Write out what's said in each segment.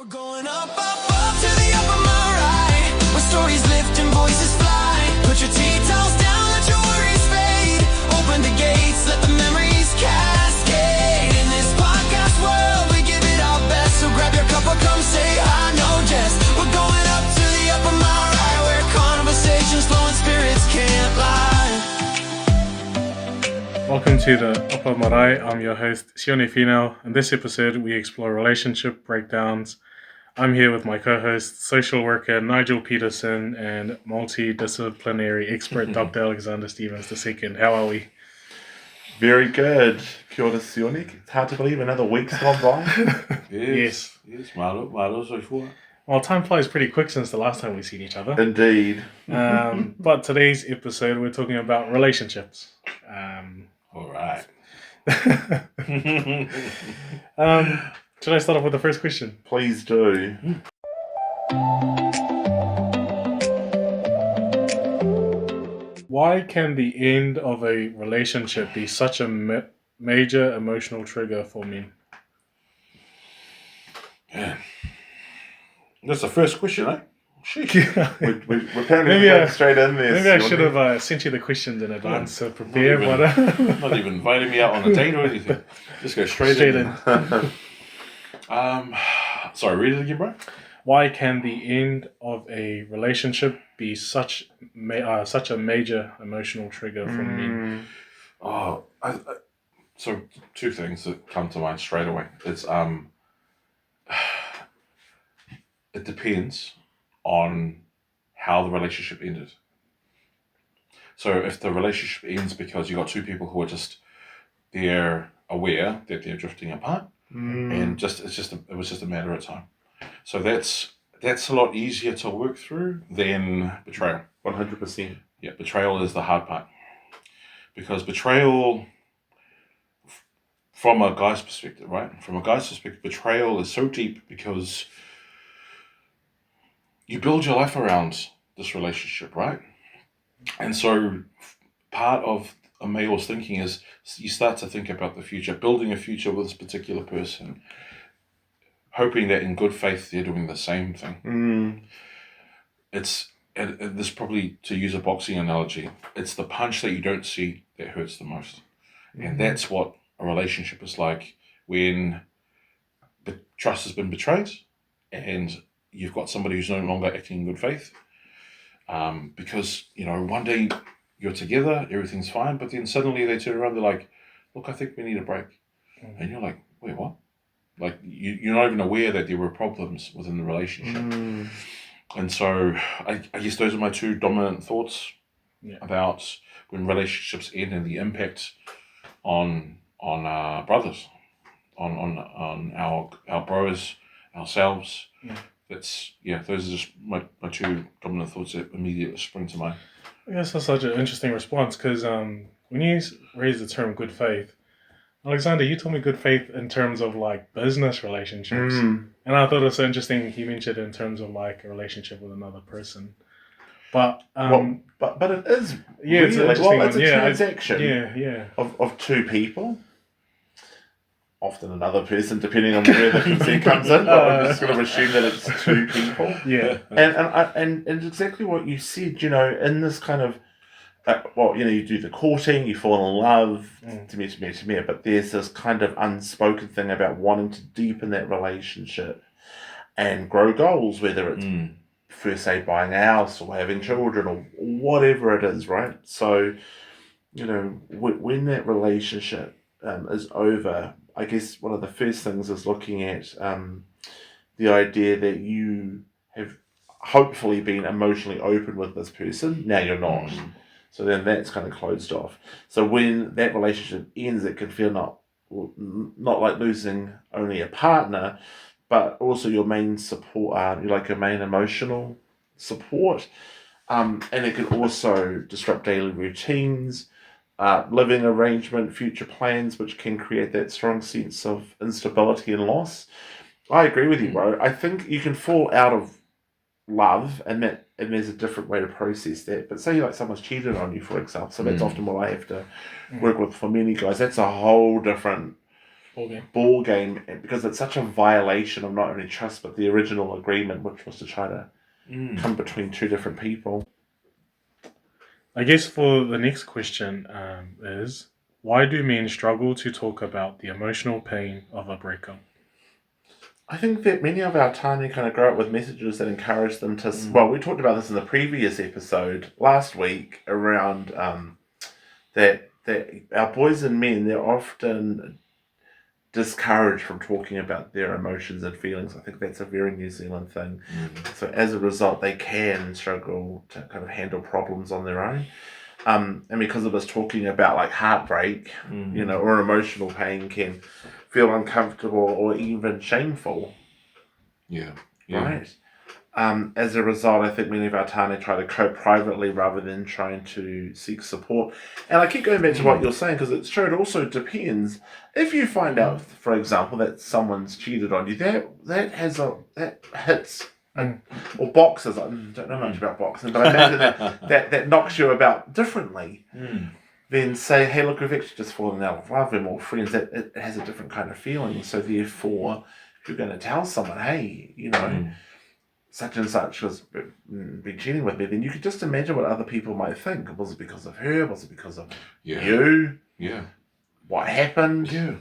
We're going up, up, up to the Upper Marae, where stories lift and voices fly. Put your tea towels down, let your worries fade. Open the gates, let the memories cascade. In this podcast world, we give it our best. So grab your cup or come say hi, no jest. We're going up to the Upper Marae, where conversations flow and spirits can't lie. Welcome to the Upper Marae. I'm your host, Sione Finau. In this episode, we explore relationship breakdowns. I'm here with my co-host, social worker Nigel Peterson, and multidisciplinary expert Dr. Alexander Stevens II. How are we? Very good. Kia ora, Sione. It's hard to believe another week's gone by. Yes. Malo soi fua. Well, time flies pretty quick since the last time we've seen each other. Indeed. But today's episode, we're talking about relationships. All right. Should I start off with the first question? Please do. Why can the end of a relationship be such a major emotional trigger for men? Yeah. That's the first question, eh? Sheesh. We're apparently going straight in there. Maybe I Sione. should have sent you the questions in advance to prepare. Not even inviting me out on a date or anything. Just go straight in. Sorry, read it again, bro. Why can the end of a relationship be such a major emotional trigger for men? So two things that come to mind straight away. It's it depends on how the relationship ended. So if the relationship ends because you got two people who are they're aware that they're drifting apart, and it was just a matter of time. So that's a lot easier to work through than betrayal. 100%. Yeah, betrayal is the hard part. Because betrayal, from a guy's perspective, right? From a guy's perspective, betrayal is so deep because you build your life around this relationship, right? And so part of a male's thinking is you start to think about the future, building a future with this particular person, hoping that in good faith they're doing the same thing. It's this, probably to use a boxing analogy, it's the punch that you don't see that hurts the most. And that's what a relationship is like when trust has been betrayed and you've got somebody who's no longer acting in good faith. Because, one day you're together, everything's fine, but then suddenly they turn around, they're like, look, I think we need a break. And you're like, wait, what? Like, you're not even aware that there were problems within the relationship. And so I guess those are my two dominant thoughts about when relationships end and the impact on brothers, on our bros, ourselves. Those are just my two dominant thoughts that immediately spring to mind. I guess that's such an interesting response because when you raise the term good faith, Alexander, you told me good faith in terms of like business relationships. And I thought it was so interesting he mentioned it in terms of like a relationship with another person. But but it is it's an interesting it's a one. transaction of two people. Often another person, depending on where the consent comes in. But I'm just going to assume that it's two people. Yeah. And exactly what you said, in this kind of, you do the courting, you fall in love, to me, but there's this kind of unspoken thing about wanting to deepen that relationship and grow goals, whether it's first say buying a house or having children or whatever it is, right? So, when that relationship is over, I guess one of the first things is looking at the idea that you have hopefully been emotionally open with this person. Now you're not. So then that's kind of closed off. So when that relationship ends, it can feel not like losing only a partner, but also your main support, your main emotional support. And it can also disrupt daily routines, living arrangement, future plans, which can create that strong sense of instability and loss. I agree with you, bro. I think you can fall out of love, and there's a different way to process that. But say someone's cheated on you, for example. So that's often what I have to work with for many guys. That's a whole different ball game because it's such a violation of not only trust but the original agreement, which was to try to come between two different people. I guess for the next question is, why do men struggle to talk about the emotional pain of a breakup? I think that many of our tāne kind of grow up with messages that encourage them to... Well, we talked about this in the previous episode last week around that our boys and men, they're often discouraged from talking about their emotions and feelings. I think that's a very New Zealand thing. So as a result, they can struggle to kind of handle problems on their own. And because of us talking about like heartbreak, or emotional pain can feel uncomfortable or even shameful. Yeah. Right? As a result, I think many of our tāne try to cope privately rather than trying to seek support. And I keep going back to what you're saying because it's true. It also depends. If you find out, for example, that someone's cheated on you, that hits or boxes. I don't know much about boxing, but I imagine that knocks you about differently. Then say, hey, look, we've actually just fallen out of love, we're more friends. It has a different kind of feeling. So therefore, if you're going to tell someone, hey, such and such has been cheating with me, then you could just imagine what other people might think. Was it because of her? Was it because of you? Yeah. What happened? Yeah.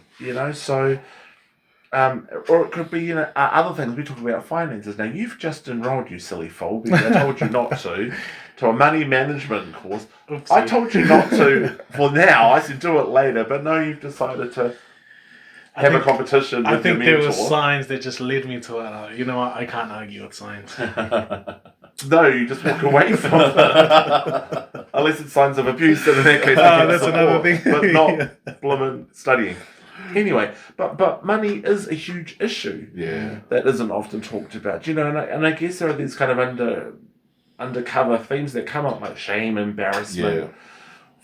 So, or it could be, other things. We talk about finances. Now, you've just enrolled, you silly fool, because I told you not to a money management course. Oopsie. I told you not to for now. I said do it later, but no, you've decided to have a competition with I think your there mentor. were signs that just led me to it. You know what? I can't argue with signs. No, you just walk away from it. Unless it's signs of abuse, and in that case, That's another thing. But not blooming studying. Anyway, but money is a huge issue. Yeah. That isn't often talked about. And I guess there are these kind of undercover themes that come up like shame, embarrassment,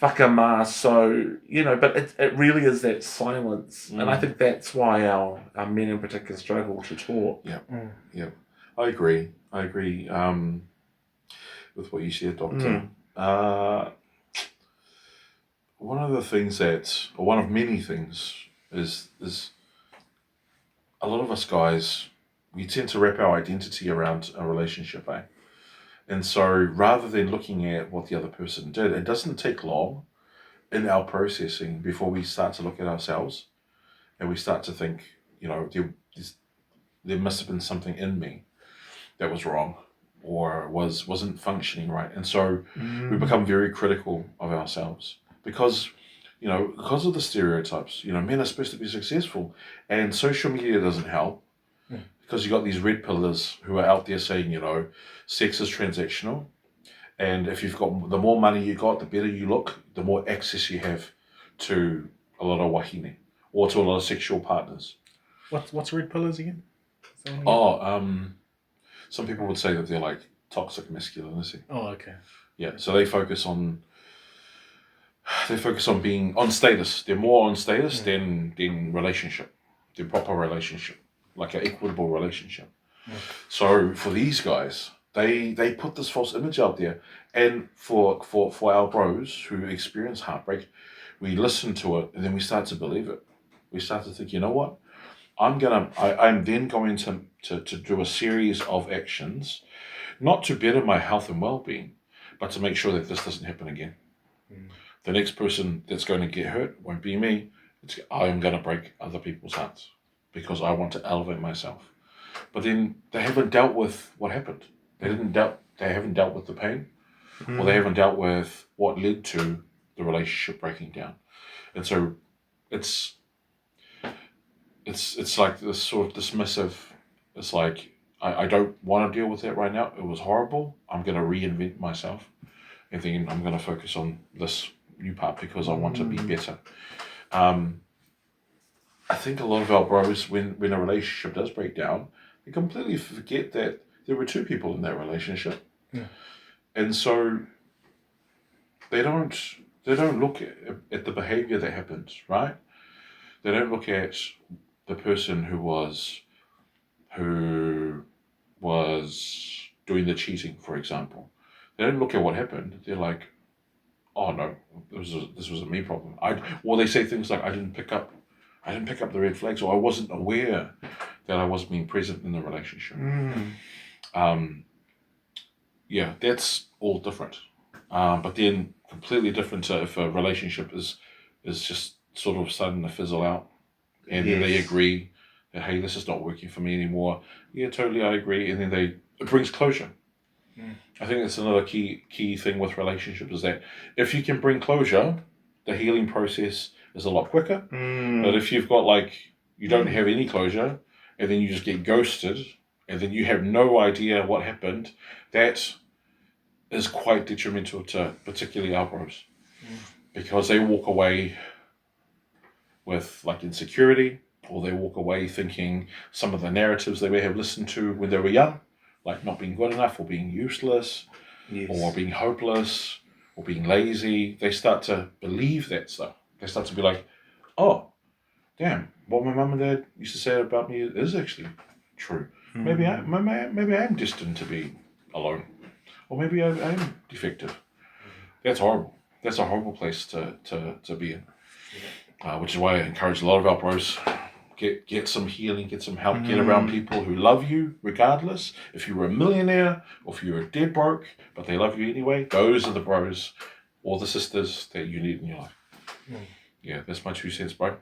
whakama. So, but it really is that silence. And I think that's why our men in particular struggle to talk. Yeah. I agree. With what you said, Doctor. One of the things one of many things is a lot of us guys, we tend to wrap our identity around a relationship, eh? And so rather than looking at what the other person did, it doesn't take long in our processing before we start to look at ourselves and we start to think, there must have been something in me that was wrong or wasn't functioning right. And so we become very critical of ourselves because of the stereotypes. Men are supposed to be successful, and social media doesn't help because you got these red pillars who are out there saying, sex is transactional, and if you've got the more money you got, the better you look, the more access you have to a lot of wahine or to a lot of sexual partners. What's red pillars again? Some people would say that they're like toxic masculinity. Oh, okay. Yeah, so they focus on being on status. They're more on status than relationship, the proper relationship, like an equitable relationship. So for these guys, they put this false image out there, and for our bros who experience heartbreak, we listen to it and then we start to believe it. We start to think, you know what? I'm then going to do a series of actions, not to better my health and well-being, but to make sure that this doesn't happen again. The next person that's going to get hurt won't be me. I'm going to break other people's hearts because I want to elevate myself. But then they haven't dealt with what happened. They haven't dealt with the pain, or they haven't dealt with what led to the relationship breaking down. And so it's like this sort of dismissive. It's like, I don't want to deal with that right now. It was horrible. I'm going to reinvent myself. And then I'm going to focus on this new part because I want to be better. I think a lot of our bros, when a relationship does break down, they completely forget that there were two people in that relationship. Yeah. And so they don't look at the behavior that happened, right? They don't look at the person who was doing the cheating, for example. They don't look at what happened. They're like, oh no, this was a me problem. They say things like, I didn't pick up I didn't pick up the red flags, or I wasn't aware that I wasn't being present in the relationship. Yeah, that's all different. But then completely different if a relationship is just sort of starting to fizzle out, and then they agree that, hey, this is not working for me anymore. Yeah, totally, I agree, and then it brings closure. I think that's another key thing with relationships, is that if you can bring closure, the healing process is a lot quicker. But if you've got you don't have any closure, and then you just get ghosted, and then you have no idea what happened, that is quite detrimental to particularly our bros, because they walk away with insecurity, or they walk away thinking some of the narratives they may have listened to when they were young, like not being good enough, or being useless, or being hopeless, or being lazy. They start to believe that stuff. They start to be like, oh, damn, what my mum and dad used to say about me is actually true. Maybe I am destined to be alone, or maybe I am defective. That's horrible. That's a horrible place to be in. Which is why I encourage a lot of our bros, get some healing, get some help, get around people who love you regardless. If you were a millionaire, or if you were dead broke, but they love you anyway, those are the bros or the sisters that you need in your life. Yeah, that's my 2 cents, bro.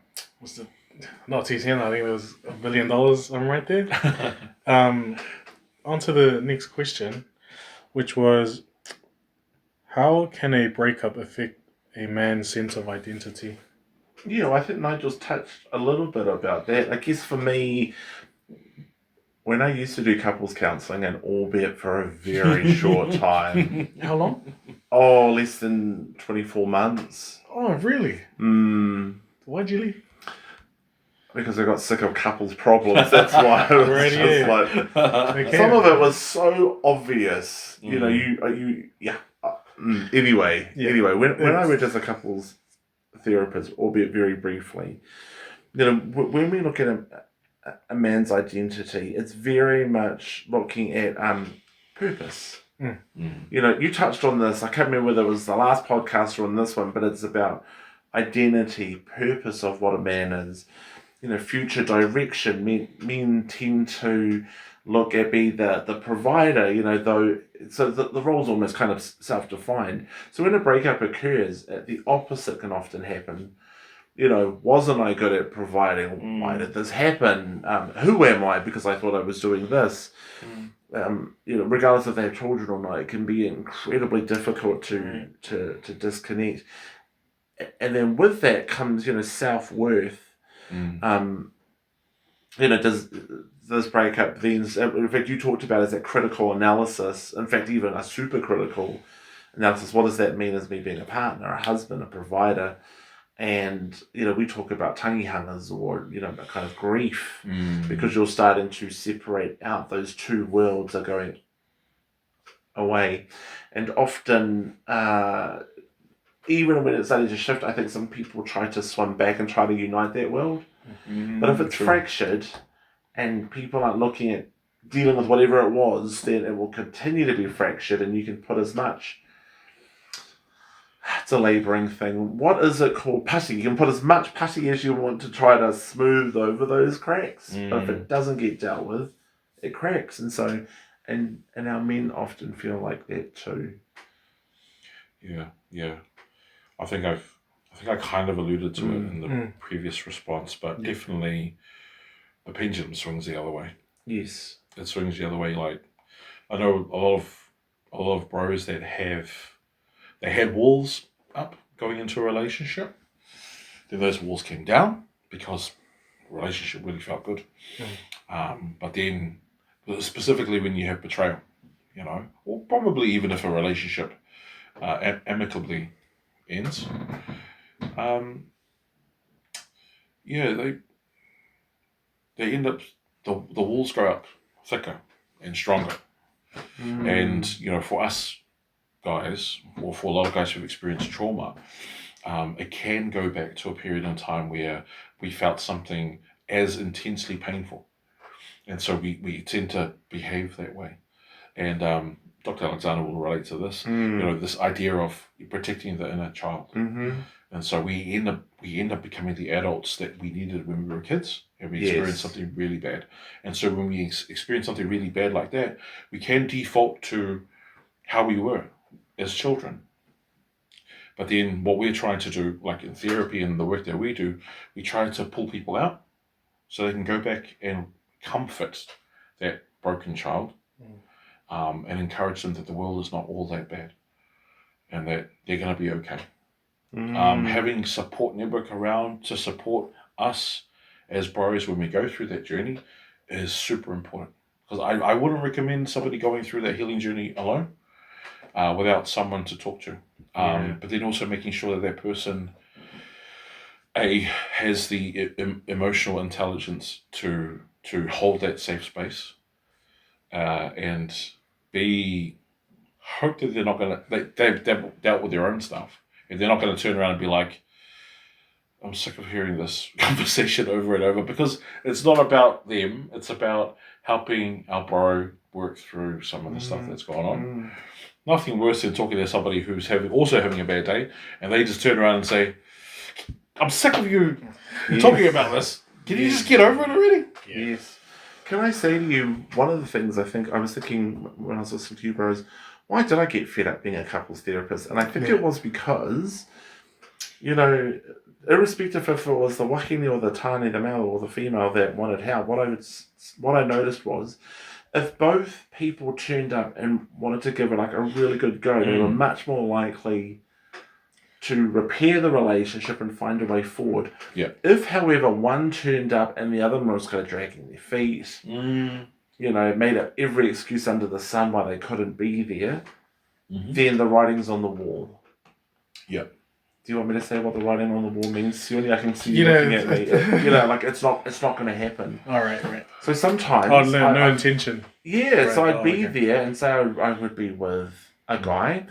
Not 2 cents, I think it was $1 billion. I'm right there. On to the next question, which was, how can a breakup affect a man's sense of identity? Yeah, I think Nigel's touched a little bit about that. I guess for me, when I used to do couples counselling, and albeit for a very short time. How long? Oh, less than 24 months. Oh, really? Why'd you leave? Because I got sick of couples problems. That's why it was just some of it was so obvious. You know, Anyway, when I went as a couples therapist, albeit very briefly, you know, when we look at a man's identity, it's very much looking at purpose. You know, you touched on this. I can't remember whether it was the last podcast or on this one, but it's about identity, purpose of what a man is. You know, future direction. Men tend to look at be the provider, you know, so the role's almost kind of self-defined. So when a breakup occurs, the opposite can often happen. You know, wasn't I good at providing? Why did this happen? Who am I? Because I thought I was doing this. You know, regardless if they have children or not, it can be incredibly difficult to disconnect. And then with that comes, you know, self-worth. You know, does this breakup then, in fact, you talked about as that critical analysis, in fact, even a super critical analysis. What does that mean as me being a partner, a husband, a provider? And, you know, we talk about tangihangas, or, you know, kind of grief, because you're starting to separate out. Those two worlds are going away. And often, even when it's starting to shift, I think some people try to swim back and try to unite that world. But if it's fractured and people aren't looking at dealing with whatever it was, then it will continue to be fractured, and you can put as much... It's a labouring thing. What is it called? Putty. You can put as much putty as you want to try to smooth over those cracks. But if it doesn't get dealt with, it cracks. And so, and our men often feel like that too. Yeah. I think I kind of alluded to it in the previous response, but definitely the pendulum swings the other way. Yes. It swings the other way. Like, I know a lot of bros that they had walls up going into a relationship. Then those walls came down because the relationship really felt good. But then, specifically when you have betrayal, you know, or probably even if a relationship amicably ends, they end up, the walls grow up thicker and stronger. And, you know, for us guys, or for a lot of guys who've experienced trauma, it can go back to a period in time where we felt something as intensely painful. And so we tend to behave that way. And Dr. Alexander will relate to this. This idea of protecting the inner child. And so we end up becoming the adults that we needed when we were kids, and we experienced something really bad. And so when we experience something really bad like that, we can default to how we were as children. But then what we're trying to do, like in therapy and the work that we do, we try to pull people out so they can go back and comfort that broken child, and encourage them that the world is not all that bad and that they're going to be okay. Having support network around to support us as bros when we go through that journey is super important, because I wouldn't recommend somebody going through that healing journey alone without someone to talk to. But then also making sure that person has the emotional intelligence to hold that safe space, and B, hope that they're not gonna they've dealt with their own stuff, and they're not gonna turn around and be like, I'm sick of hearing this conversation over and over, because it's not about them, it's about helping our bro work through some of the stuff that's going on. Nothing worse than talking to somebody who's also having a bad day, and they just turn around and say, I'm sick of you talking about this. Can you just get over it already? Yes. Can I say to you, one of the things I was thinking when I was listening to you, bro, is why did I get fed up being a couples therapist? And I think it was because, irrespective if it was the wahine or the tane, the male or the female that wanted help, what I noticed was, if both people turned up and wanted to give it like a really good go, they were much more likely to repair the relationship and find a way forward. Yeah. If, however, one turned up and the other one was kind of dragging their feet, made up every excuse under the sun why they couldn't be there, then the writing's on the wall. Yeah. Do you want me to say what the writing on the wall means, Sione? I can see you looking at me. It's not going to happen. All right. So sometimes... no intention. Yeah, right. so I'd be there, and say I would be with a guy,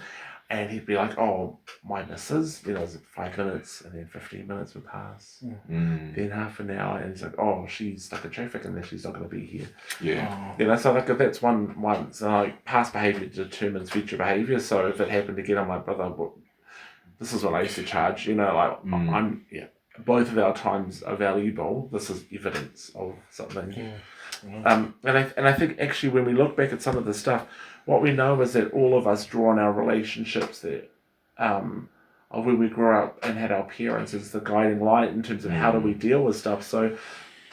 and he'd be like, oh, my missus, it's 5 minutes, and then 15 minutes would pass, then half an hour, and he's like, oh, she's stuck in traffic, and then she's not going to be here. Yeah. So like, if that's once, and like, past behaviour determines future behaviour, so if it happened again, I'm like, brother, this is what I used to charge, both of our times are valuable, this is evidence of something. And I think actually when we look back at some of the stuff, what we know is that all of us draw on our relationships that of where we grew up and had our parents as the guiding light in terms of how do we deal with stuff. So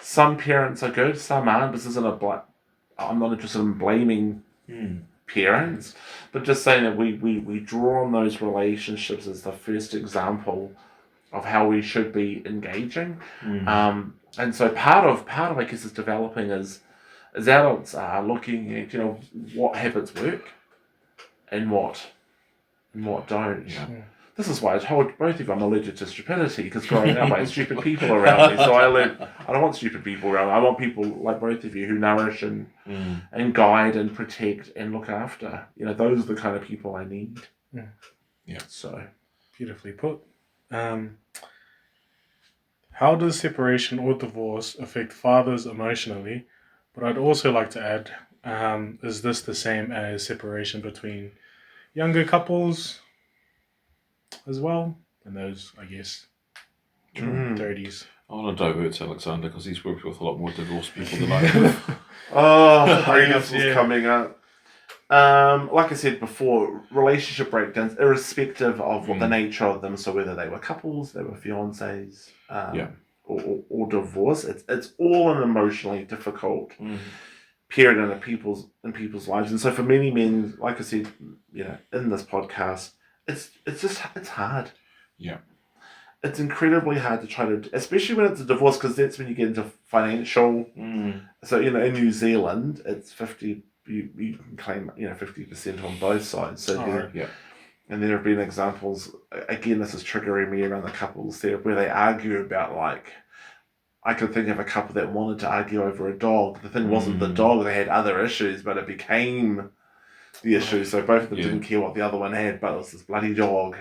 some parents are good, some aren't. This isn't I'm not interested in blaming parents, but just saying that we draw on those relationships as the first example of how we should be engaging. And so part of I guess is developing as adults are looking at what habits work and what don't. This is why I told both of you I'm allergic to stupidity, because growing up I had stupid people around me, so I learned I don't want stupid people around me. I want people like both of you who nourish and guide and protect and look after. Those are the kind of people I need. So beautifully put. How does separation or divorce affect fathers emotionally? But I'd also like to add, is this the same as separation between younger couples as well? And those, I guess, 30s. I want to divert to Alexander because he's worked with a lot more divorced people than I have. This was coming up. Like I said before, relationship breakdowns, irrespective of what the nature of them, so whether they were couples, they were fiancés, or divorce, it's all an emotionally difficult period in people's lives. And so for many men, like I said, in this podcast, it's hard. Yeah. It's incredibly hard to try to, especially when it's a divorce, because that's when you get into financial. So in New Zealand, it's 50. You can claim 50% on both sides. So and there have been examples. Again, this is triggering me around the couples there, where they argue about I could think of a couple that wanted to argue over a dog. The thing wasn't the dog; they had other issues, but it became the issue. So both of them didn't care what the other one had, but it was this bloody dog.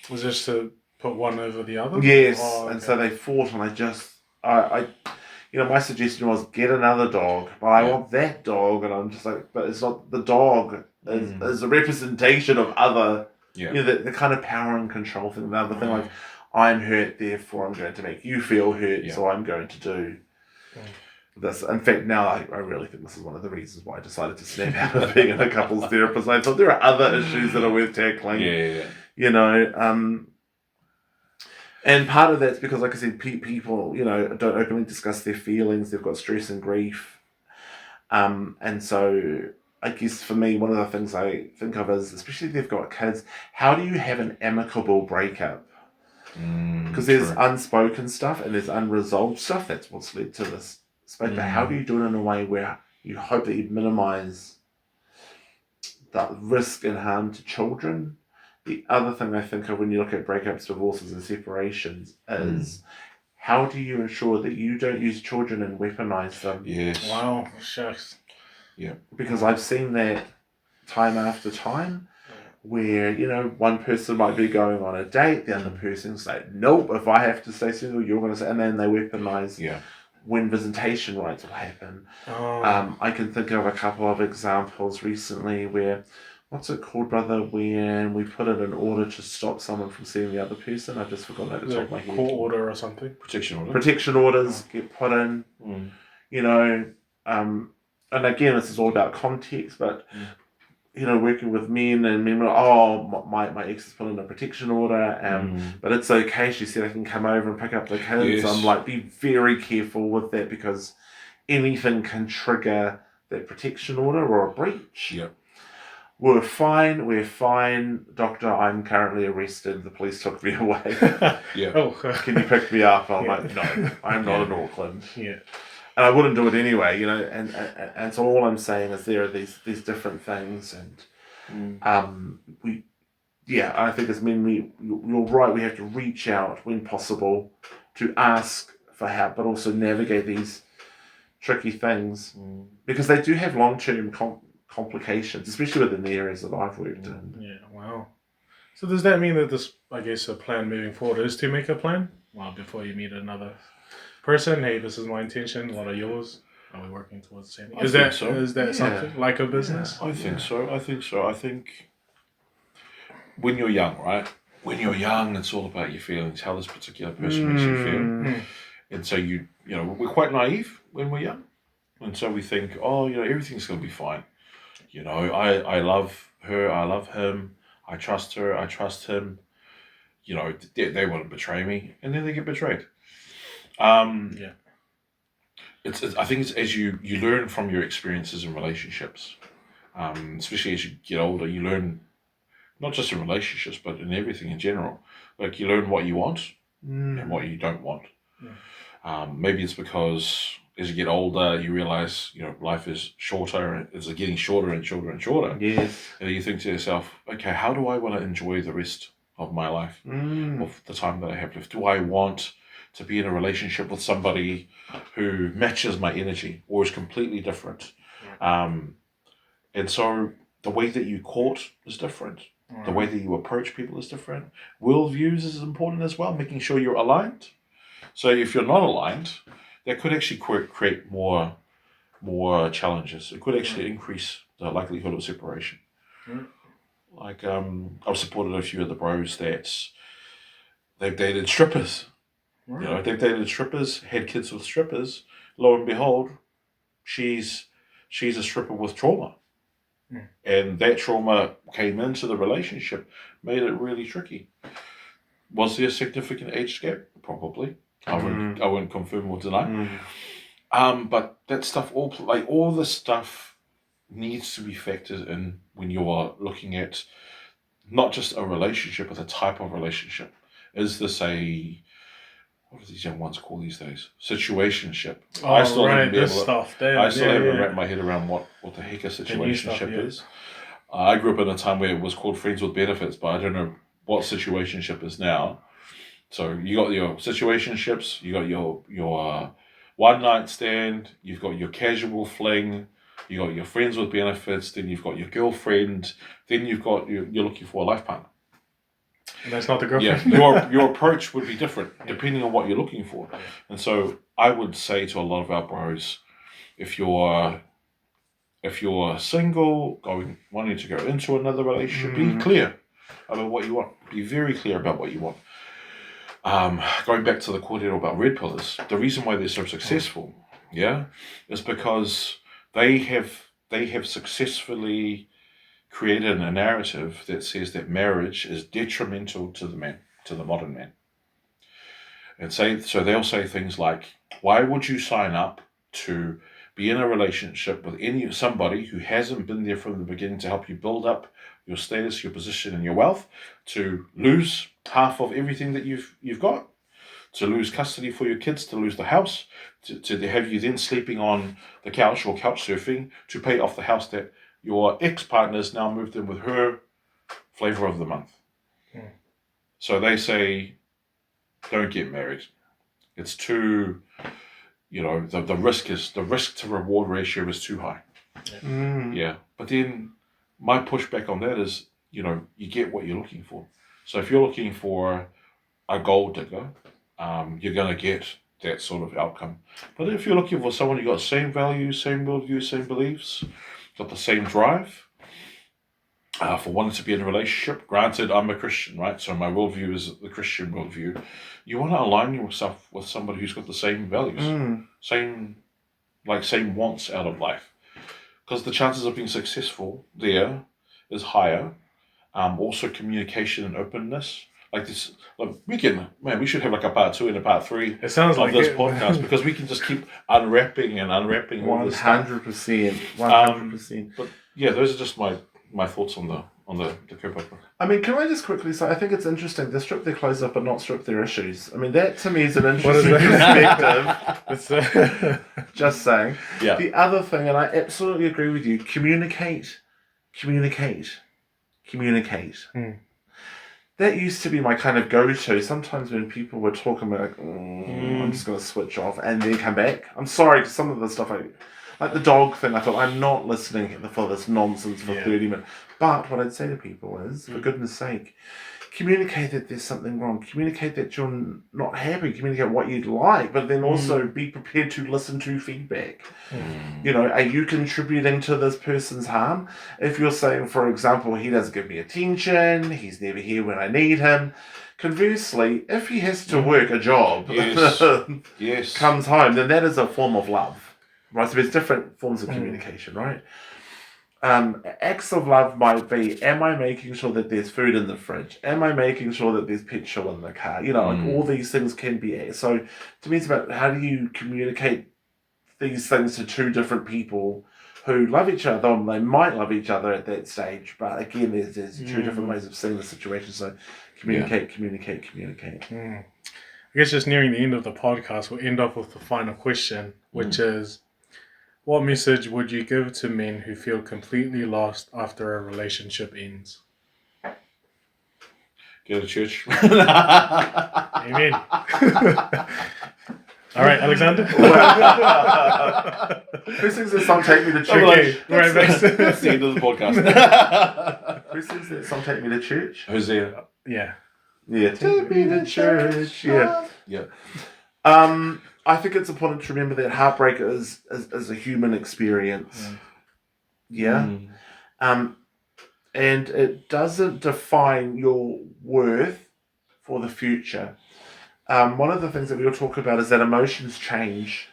Was this to put one over the other? Yes, Oh, okay. And so they fought, and I my suggestion was get another dog, but I want that dog, and I'm just like, but it's not the dog is a representation of other, the kind of power and control thing. The other thing, like, I'm hurt, therefore I'm going to make you feel hurt, so I'm going to do this. In fact, now I really think this is one of the reasons why I decided to snap out of being a couples therapist. I thought there are other issues that are worth tackling. And part of that's because, like I said, people, don't openly discuss their feelings. They've got stress and grief. And so I guess for me, one of the things I think of is, especially if they've got kids, how do you have an amicable breakup? Because there's unspoken stuff and there's unresolved stuff. That's what's led to this space. But how do you do it in a way where you hope that you minimize the risk and harm to children? The other thing I think of when you look at breakups, divorces, and separations is how do you ensure that you don't use children and weaponize them? Yes. Wow, shucks. Yeah. Because I've seen that time after time where, one person might be going on a date, the other person's like, nope, if I have to stay single, you're going to stay. And then they weaponize when visitation rights will happen. I can think of a couple of examples recently where, what's it called, brother, when we put in an order to stop someone from seeing the other person? I've just forgotten at the top of my head. Court order or something? Protection orders get put in, and again, this is all about context, but, working with men and men are, my ex has put in a protection order, but it's okay. She said I can come over and pick up the kids. I'm like, be very careful with that because anything can trigger that protection order or a breach. Yep. We're fine, doctor, I'm currently arrested, the police took me away. Can you pick me up? I'm like, no, I'm not in Auckland. And I wouldn't do it anyway, and so all I'm saying is there are these different things, and I think as men, you're right, we have to reach out when possible to ask for help, but also navigate these tricky things, because they do have long-term complications, especially within the areas that I've worked in. Yeah, wow. So does that mean that this, I guess, a plan moving forward is to make a plan? Well, before you meet another person, hey, this is my intention, what are yours? Are we working towards the same thing? Is that something like a business? I think so. I think when you're young, right? When you're young, it's all about your feelings, how this particular person makes you feel. And so we're quite naive when we're young. And so we think, everything's going to be fine. I love her, I love him, I trust her, I trust him. They want to betray me, and then they get betrayed. I think it's as you learn from your experiences in relationships, especially as you get older, you learn not just in relationships, but in everything in general. Like you learn what you want and what you don't want. Maybe it's because as you get older, you realize, life is shorter, and it's getting shorter and shorter and shorter. Yes. And you think to yourself, okay, how do I want to enjoy the rest of my life, of the time that I have left? Do I want to be in a relationship with somebody who matches my energy or is completely different? And so the way that you court is different. The way that you approach people is different. Worldviews is important as well, making sure you're aligned. So if you're not aligned, that could actually create more challenges. It could actually increase the likelihood of separation. Like I've supported a few of the bros that they've dated strippers. They've dated strippers, had kids with strippers. Lo and behold, she's a stripper with trauma. And that trauma came into the relationship, made it really tricky. Was there a significant age gap? Probably. I wouldn't confirm or deny. But that stuff, all the stuff needs to be factored in when you are looking at not just a relationship, but a type of relationship. Is this what do these young ones call these days? Situationship. I still haven't wrapped my head around what the heck a situationship is. I grew up in a time where it was called friends with benefits, but I don't know what situationship is now. So you got your situationships, you got your one night stand, you've got your casual fling, you got your friends with benefits, then you've got your girlfriend, then you've got you're looking for a life partner. And that's not the girlfriend. Yeah, your approach would be different depending on what you're looking for. And so I would say to a lot of our bros, if you're single, wanting to go into another relationship, be clear about what you want. Be very clear about what you want. Going back to the kōrero about red pillars, the reason why they're so successful, is because they have successfully created a narrative that says that marriage is detrimental to the modern man. And so they'll say things like, why would you sign up to be in a relationship with somebody who hasn't been there from the beginning to help you build up your status, your position, and your wealth, to lose half of everything that you've got, to lose custody for your kids, to lose the house, to have you then sleeping on the couch or couch surfing to pay off the house that your ex-partner's now moved in with her flavor of the month. So they say, don't get married. It's too, the risk to reward ratio is too high. Yeah. But then my pushback on that is, you get what you're looking for. So if you're looking for a gold digger, you're going to get that sort of outcome. But if you're looking for someone who got same values, same worldview, same beliefs, got the same drive, for wanting to be in a relationship. Granted, I'm a Christian, right? So my worldview is the Christian worldview. You want to align yourself with somebody who's got the same values, same wants out of life. Because the chances of being successful there is higher. Also communication and openness. Like this, we should have like a part 2 and a part 3 it sounds of like this it. podcast, because we can just keep unwrapping all this stuff. 100%. But yeah, those are just my thoughts on the co-book. I mean, can I just quickly say, I think it's interesting. They strip their clothes up but not strip their issues. I mean, that to me is an interesting perspective. Just saying. Yeah. The other thing, and I absolutely agree with you, communicate. That used to be my kind of go-to. Sometimes when people were talking, I'm like, I'm just going to switch off and then come back. I'm sorry, because some of the stuff like the dog thing, I thought, I'm not listening for this nonsense for 30 minutes. But what I'd say to people is, for goodness sake, communicate that there's something wrong. Communicate that you're not happy. Communicate what you'd like, but then also be prepared to listen to feedback. Are you contributing to this person's harm? If you're saying, for example, he doesn't give me attention, he's never here when I need him. Conversely, if he has to work a job, yes. comes home, then that is a form of love. Right, so there's different forms of communication, right? Acts of love might be, am I making sure that there's food in the fridge? Am I making sure that there's petrol in the car? Like all these things can be. So to me, it's about how do you communicate these things to two different people who love each other, and they might love each other at that stage, but again, there's two different ways of seeing the situation. So communicate. I guess just nearing the end of the podcast, we'll end up with the final question, which is, what message would you give to men who feel completely lost after a relationship ends? Go to church. Amen. All right, Alexander. Who sings that song, Take Me to Church? Okay, right, That's the end of the podcast. Who sings that song, Take Me to Church? Who's there? Yeah. Yeah, take me to church. Yeah. I think it's important to remember that heartbreak is a human experience. And it doesn't define your worth for the future. One of the things that we'll talk about is that emotions change.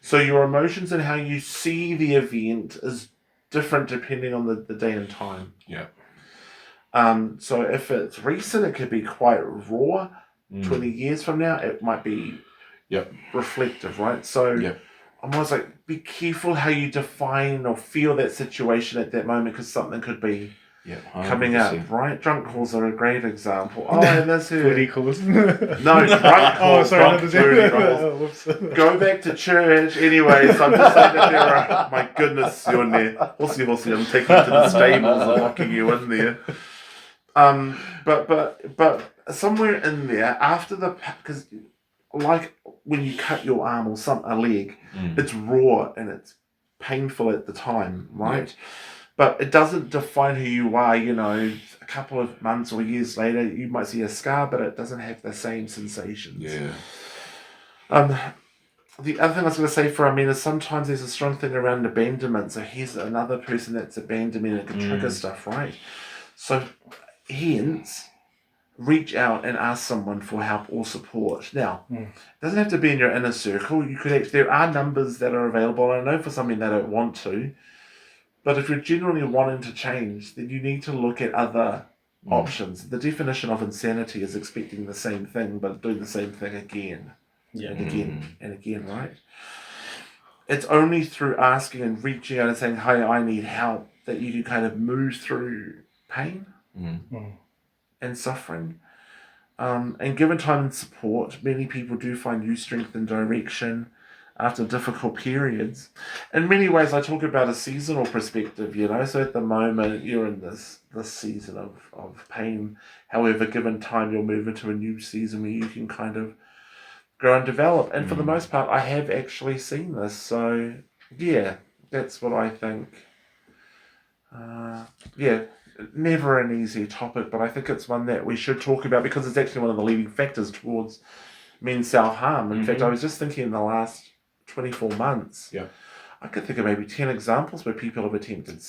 So your emotions and how you see the event is different depending on the day and time. So if it's recent, it could be quite raw. 20 years from now, it might be reflective, right? So I'm always like, be careful how you define or feel that situation at that moment, because something could be coming up, right? Drunk calls are a great example. Oh, and that's her. Booty calls. No, drunk calls. Booty calls. Go back to church. Anyways, I'm just saying that there are, my goodness, you're in there. Horsey, I'm taking you to the stables and locking you in there. But somewhere in there, after because like when you cut your arm or a leg, it's raw and it's painful at the time, right? But it doesn't define who you are. A couple of months or years later, you might see a scar, but it doesn't have the same sensations. the other thing I was going to say for Amina, sometimes there's a strong thing around abandonment. So here's another person that's abandoned me and it can trigger stuff, right? So hence, reach out and ask someone for help or support. Now, it doesn't have to be in your inner circle. You could actually, there are numbers that are available. I know for something they don't want to, but if you're genuinely wanting to change, then you need to look at other options. The definition of insanity is expecting the same thing, but doing the same thing again. And again and again, right? It's only through asking and reaching out and saying, hey, I need help, that you can kind of move through pain and suffering. And given time and support, many people do find new strength and direction after difficult periods. In many ways, I talk about a seasonal perspective, you know, so at the moment you're in this season of pain. However, given time, you'll move into a new season where you can kind of grow and develop. And for the most part, I have actually seen this. So, yeah, that's what I think. Never an easy topic, but I think it's one that we should talk about because it's actually one of the leading factors towards men's self-harm. In fact, I was just thinking in the last 24 months, I could think of maybe 10 examples where people have attempted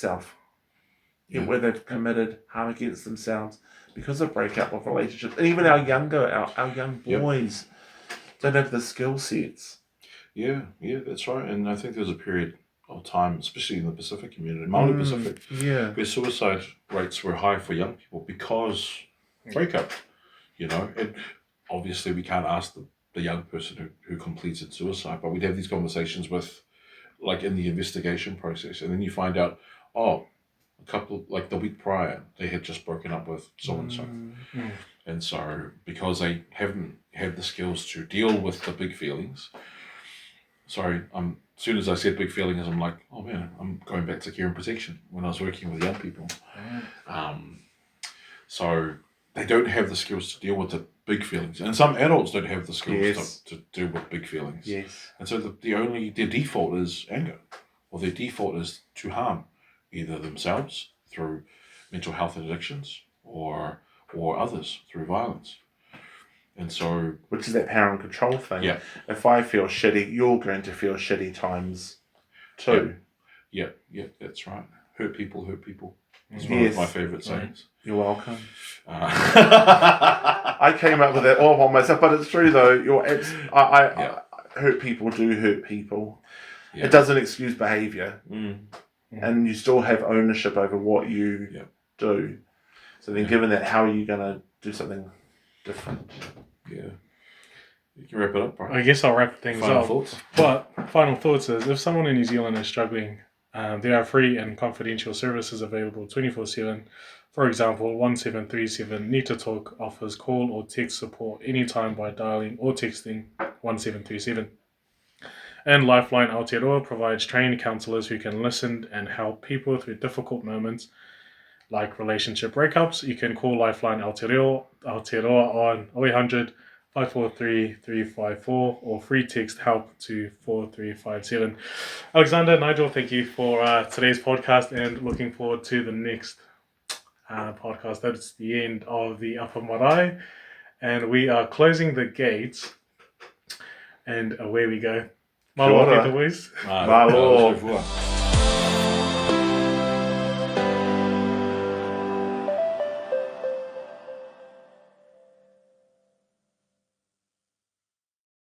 where they've committed harm against themselves because of breakup of relationships. And even our young boys don't have the skill sets. Yeah, that's right. And I think there's a period of time, especially in the Pacific community, Māori Pacific, where suicide rates were high for young people because breakup, you know. And obviously we can't ask the young person who completed suicide, but we'd have these conversations with, like in the investigation process, and then you find out, a couple, like the week prior, they had just broken up with so-and-so. And so, because they haven't had the skills to deal with the big feelings, as soon as I said big feelings, I'm like, oh man, I'm going back to care and protection when I was working with young people. So they don't have the skills to deal with the big feelings. And some adults don't have the skills to deal with big feelings. And so their default is anger, or their default is to harm either themselves through mental health and addictions or others through violence. And so, which is that power and control thing. Yeah. If I feel shitty, you're going to feel shitty times 2. Yeah, that's right. Hurt people. It's one of my favourite sayings. You're welcome. I came up with that all by myself, but it's true though. Hurt people do hurt people. It doesn't excuse behaviour, and you still have ownership over what you do. So then, given that, how are you going to do something different? Yeah. You can wrap it up, right? I guess I'll wrap things Final up. thoughts? But final thoughts is, if someone in New Zealand is struggling, there are free and confidential services available 24/7. For example, 1737 Need to Talk offers call or text support anytime by dialing or texting 1737. And Lifeline Aotearoa provides trained counsellors who can listen and help people through difficult moments like relationship breakups. You can call Lifeline Aotearoa on 0800 543 354 or free text help to 4357. Alexander, Nigel, thank you for today's podcast, and looking forward to the next podcast. That's the end of the Upper Marae, and we are closing the gates, and away we go. Malo, Kia ora. boys. Malo.